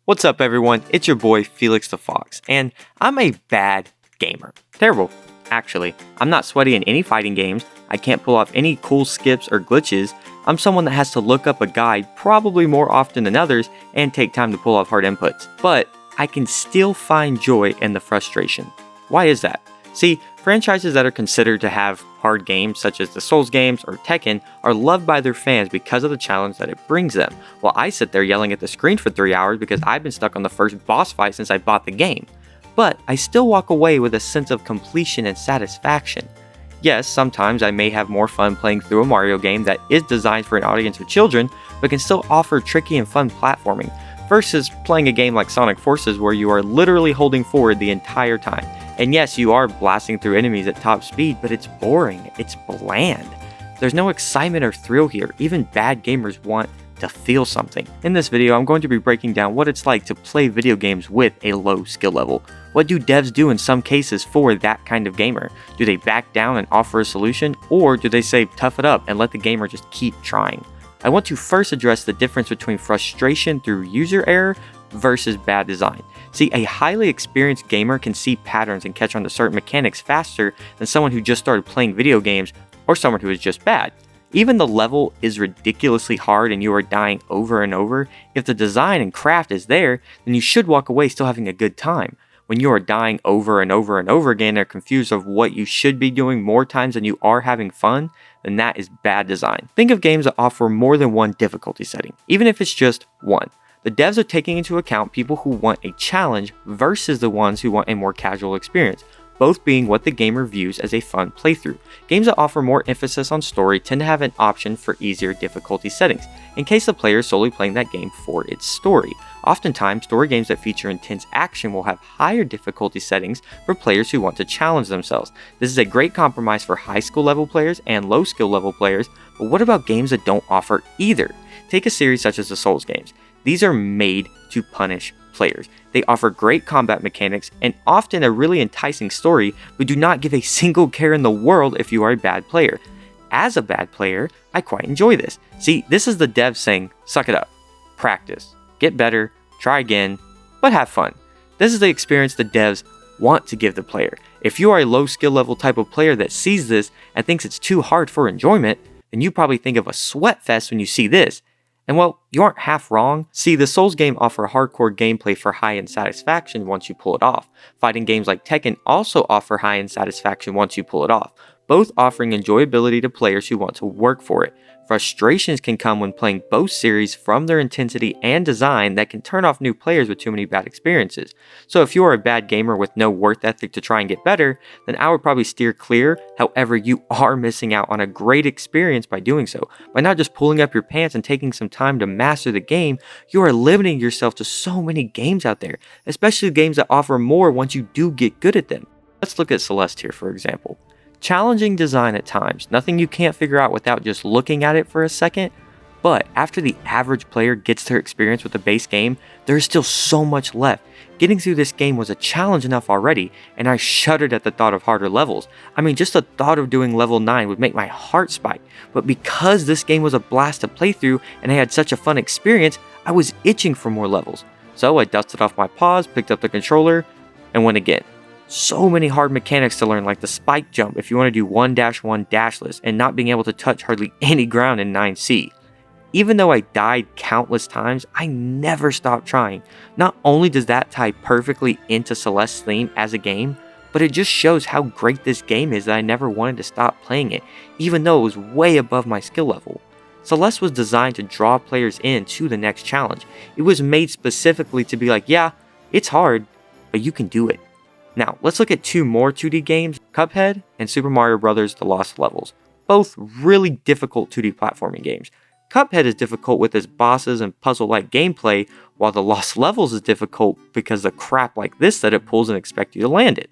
What's up everyone, it's your boy Felix the Fox, and I'm a bad gamer. Terrible, actually. I'm not sweaty in any fighting games, I can't pull off any cool skips or glitches, I'm someone that has to look up a guide probably more often than others and take time to pull off hard inputs. But I can still find joy in the frustration. Why is that? See, franchises that are considered to have hard games, such as the Souls games or Tekken, are loved by their fans because of the challenge that it brings them, while I sit there yelling at the screen for 3 hours because I've been stuck on the first boss fight since I bought the game. But I still walk away with a sense of completion and satisfaction. Yes, sometimes I may have more fun playing through a Mario game that is designed for an audience of children, but can still offer tricky and fun platforming, versus playing a game like Sonic Forces where you are literally holding forward the entire time. And yes, you are blasting through enemies at top speed, but it's boring, it's bland. There's no excitement or thrill here, even bad gamers want to feel something. In this video, I'm going to be breaking down what it's like to play video games with a low skill level. What do devs do in some cases for that kind of gamer? Do they back down and offer a solution, or do they say tough it up and let the gamer just keep trying? I want to first address the difference between frustration through user error versus bad design. See, a highly experienced gamer can see patterns and catch on to certain mechanics faster than someone who just started playing video games or someone who is just bad. Even the level is ridiculously hard and you are dying over and over, if the design and craft is there, then you should walk away still having a good time. When you are dying over and over and over again and are confused of what you should be doing more times than you are having fun, then that is bad design. Think of games that offer more than one difficulty setting, even if it's just one. The devs are taking into account people who want a challenge versus the ones who want a more casual experience, both being what the gamer views as a fun playthrough. Games that offer more emphasis on story tend to have an option for easier difficulty settings, in case the player is solely playing that game for its story. Oftentimes, story games that feature intense action will have higher difficulty settings for players who want to challenge themselves. This is a great compromise for high skill level players and low skill level players, but what about games that don't offer either? Take a series such as the Souls games. These are made to punish players. They offer great combat mechanics and often a really enticing story, but do not give a single care in the world if you are a bad player. As a bad player, I quite enjoy this. See, this is the devs saying, suck it up, practice, get better, try again, but have fun. This is the experience the devs want to give the player. If you are a low skill level type of player that sees this and thinks it's too hard for enjoyment, then you probably think of a sweat fest when you see this. And well, you aren't half wrong. See, the Souls game offer hardcore gameplay for high-end satisfaction once you pull it off. Fighting games like Tekken also offer high-end satisfaction once you pull it off, both offering enjoyability to players who want to work for it. Frustrations can come when playing both series from their intensity and design that can turn off new players with too many bad experiences. So if you are a bad gamer with no work ethic to try and get better, then I would probably steer clear. However, you are missing out on a great experience by doing so. By not just pulling up your pants and taking some time to master the game, you are limiting yourself to so many games out there, especially games that offer more once you do get good at them. Let's look at Celeste here, for example. Challenging design at times, nothing you can't figure out without just looking at it for a second, but after the average player gets their experience with the base game, there is still so much left. Getting through this game was a challenge enough already, and I shuddered at the thought of harder levels. I mean, just the thought of doing level 9 would make my heart spike, but because this game was a blast to play through and I had such a fun experience, I was itching for more levels. So I dusted off my paws, picked up the controller, and went again. So many hard mechanics to learn, like the spike jump if you want to do 1-1 dashless and not being able to touch hardly any ground in 9C. Even though I died countless times, I never stopped trying. Not only does that tie perfectly into Celeste's theme as a game, but it just shows how great this game is that I never wanted to stop playing it, even though it was way above my skill level. Celeste was designed to draw players in to the next challenge. It was made specifically to be like, yeah, it's hard, but you can do it. Now, let's look at two more 2D games, Cuphead and Super Mario Bros. The Lost Levels. Both really difficult 2D platforming games. Cuphead is difficult with its bosses and puzzle-like gameplay, while The Lost Levels is difficult because of crap like this that it pulls and expects you to land it.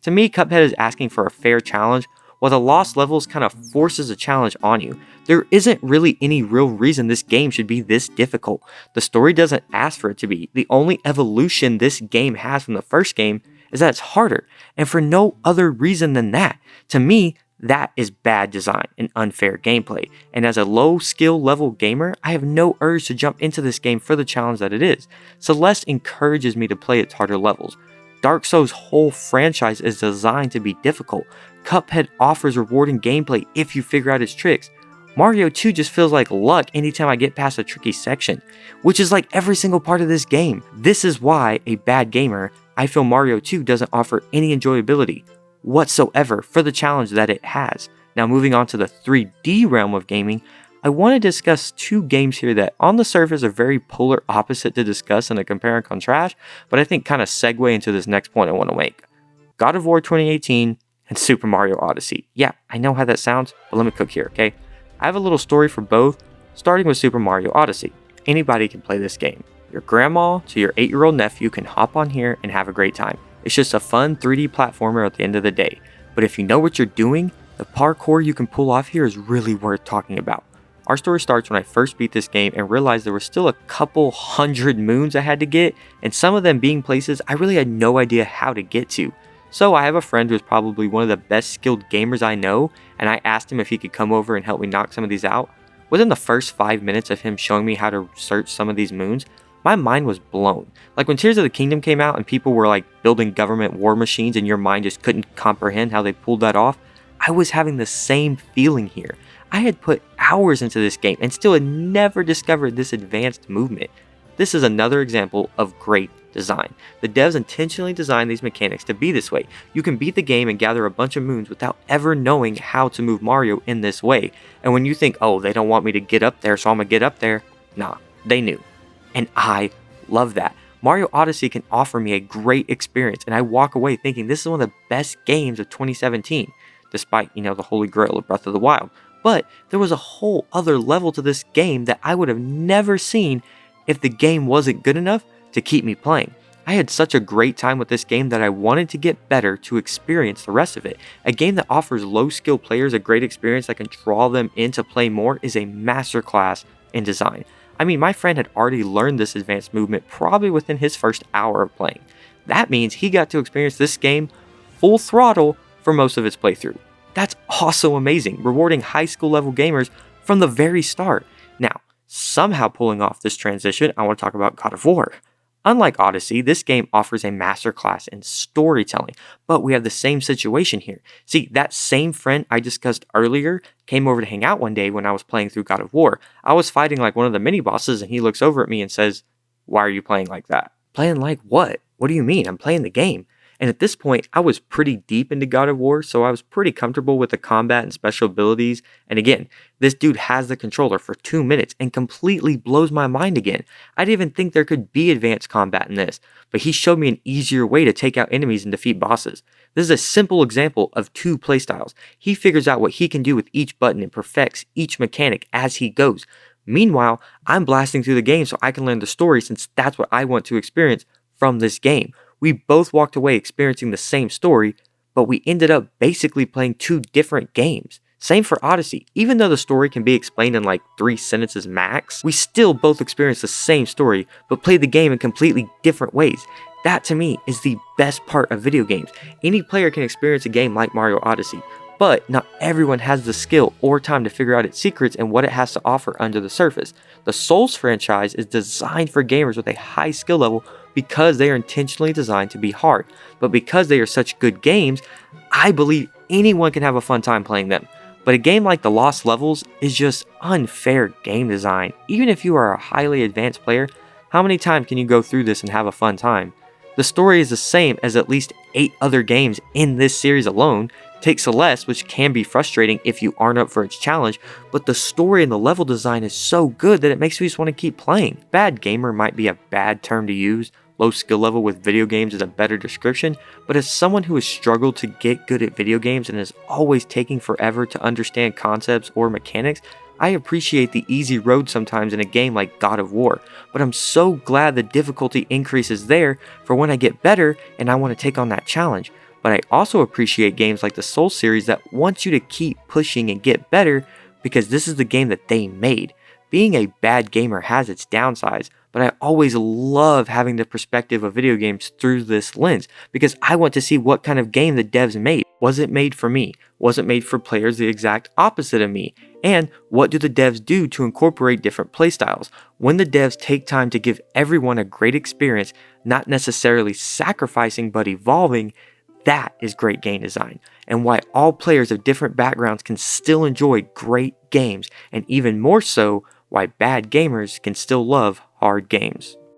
To me, Cuphead is asking for a fair challenge, while The Lost Levels kind of forces a challenge on you. There isn't really any real reason this game should be this difficult. The story doesn't ask for it to be. The only evolution this game has from the first game is that it's harder, and for no other reason than that. To me, That is bad design and unfair gameplay, and as a low skill level gamer, I have no urge to jump into this game for the challenge that it is. Celeste encourages me to play its harder levels. Dark Souls' whole franchise is designed to be difficult. Cuphead offers rewarding gameplay if you figure out its tricks. Mario 2 just feels like luck anytime I get past a tricky section, which is like every single part of this game. This is why, a bad gamer, I feel Mario 2 doesn't offer any enjoyability whatsoever for the challenge that it has. Now moving on to the 3D realm of gaming, I want to discuss two games here that on the surface are very polar opposite to discuss in a compare and contrast, but I think kind of segue into this next point I want to make. God of War 2018 and Super Mario Odyssey. Yeah, I know how that sounds, but let me cook here, okay? I have a little story for both, starting with Super Mario Odyssey. Anybody can play this game. Your grandma to your 8-year-old nephew can hop on here and have a great time. It's just a fun 3D platformer at the end of the day. But if you know what you're doing, the parkour you can pull off here is really worth talking about. Our story starts when I first beat this game and realized there were still a couple hundred moons I had to get, and some of them being places I really had no idea how to get to. So I have a friend who is probably one of the best skilled gamers I know, and I asked him if he could come over and help me knock some of these out. Within the first 5 minutes of him showing me how to search some of these moons, my mind was blown. Like when Tears of the Kingdom came out and people were like building government war machines and your mind just couldn't comprehend how they pulled that off, I was having the same feeling here. I had put hours into this game and still had never discovered this advanced movement. This is another example of great design. The devs intentionally designed these mechanics to be this way. You can beat the game and gather a bunch of moons without ever knowing how to move Mario in this way. And when you think, oh, they don't want me to get up there, so I'm gonna get up there. Nah, they knew. And I love that. Mario Odyssey can offer me a great experience, and I walk away thinking this is one of the best games of 2017, despite, the holy grail of Breath of the Wild. But there was a whole other level to this game that I would have never seen if the game wasn't good enough to keep me playing. I had such a great time with this game that I wanted to get better to experience the rest of it. A game that offers low skill players a great experience that can draw them in to play more is a masterclass in design. I mean, my friend had already learned this advanced movement probably within his first hour of playing. That means he got to experience this game full throttle for most of its playthrough. That's also amazing, rewarding high school level gamers from the very start. Now, somehow pulling off this transition, I want to talk about God of War. Unlike Odyssey, this game offers a masterclass in storytelling, but we have the same situation here. See, that same friend I discussed earlier came over to hang out one day when I was playing through God of War. I was fighting like one of the mini bosses and he looks over at me and says, "Why are you playing like that?" Playing like what? What do you mean? I'm playing the game. And at this point, I was pretty deep into God of War, so I was pretty comfortable with the combat and special abilities. And again, this dude has the controller for 2 minutes and completely blows my mind again. I didn't even think there could be advanced combat in this, but he showed me an easier way to take out enemies and defeat bosses. This is a simple example of two playstyles. He figures out what he can do with each button and perfects each mechanic as he goes. Meanwhile, I'm blasting through the game so I can learn the story since that's what I want to experience from this game. We both walked away experiencing the same story, but we ended up basically playing two different games. Same for Odyssey. Even though the story can be explained in like 3 sentences max, we still both experienced the same story, but played the game in completely different ways. That to me is the best part of video games. Any player can experience a game like Mario Odyssey, but not everyone has the skill or time to figure out its secrets and what it has to offer under the surface. The Souls franchise is designed for gamers with a high skill level because they are intentionally designed to be hard. But because they are such good games, I believe anyone can have a fun time playing them. But a game like The Lost Levels is just unfair game design. Even if you are a highly advanced player, how many times can you go through this and have a fun time? The story is the same as at least 8 other games in this series alone. Take Celeste, which can be frustrating if you aren't up for its challenge, but the story and the level design is so good that it makes me just want to keep playing. Bad gamer might be a bad term to use. Low skill level with video games is a better description, but as someone who has struggled to get good at video games and is always taking forever to understand concepts or mechanics, I appreciate the easy road sometimes in a game like God of War, but I'm so glad the difficulty increases there for when I get better and I want to take on that challenge. But I also appreciate games like the Souls series that want you to keep pushing and get better because this is the game that they made. Being a bad gamer has its downsides, but I always love having the perspective of video games through this lens because I want to see what kind of game the devs made. Was it made for me? Was it made for players the exact opposite of me? And what do the devs do to incorporate different playstyles? When the devs take time to give everyone a great experience, not necessarily sacrificing but evolving, that is great game design, and why all players of different backgrounds can still enjoy great games, and even more so, why bad gamers can still love hard games.